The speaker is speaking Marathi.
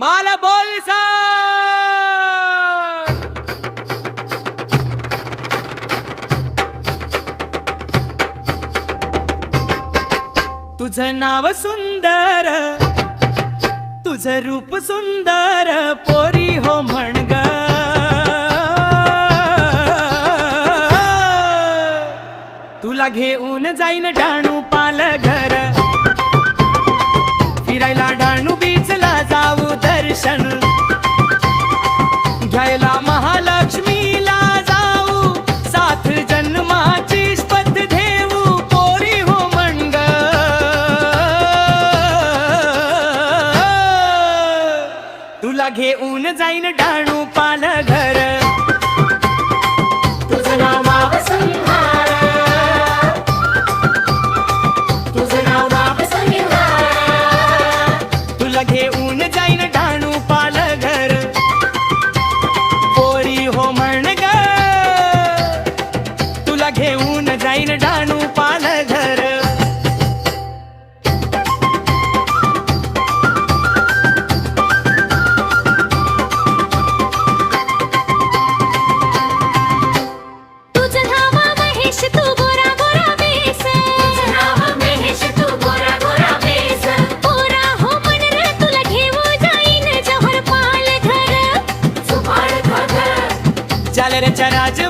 मला बोल तुझं नाव सुंदर, तुझं रूप सुंदर, पोरी हो म्हण ग. तुला घेऊन जाईन डहाणू पालघर, फिरायला डहाणू बीचला जाऊ दर्शन घ्यायला, महालक्ष्मीला जाऊ, सात जन्माची शपथ घेऊ, पोरी हो म्हण ग. तुला घेऊन जाईन डहाणू पालघर. तुझं नाव वसुंधरा, तुझं नाव वसुंधरा, तुला घेऊन जाईन डहाणू पालघर, पोरी हो म्हण ग. तुला घेऊन जाईन डहाणू पालघर. तुझं नाव महेश, तू गोरा गोरा बेस, तुझं नाव महेश, तू गोरा गोरा बेस, पोरा हो म्हण रे, तुला घेऊन जाईन जव्हार पालघर, पालघर. जालरच्या राज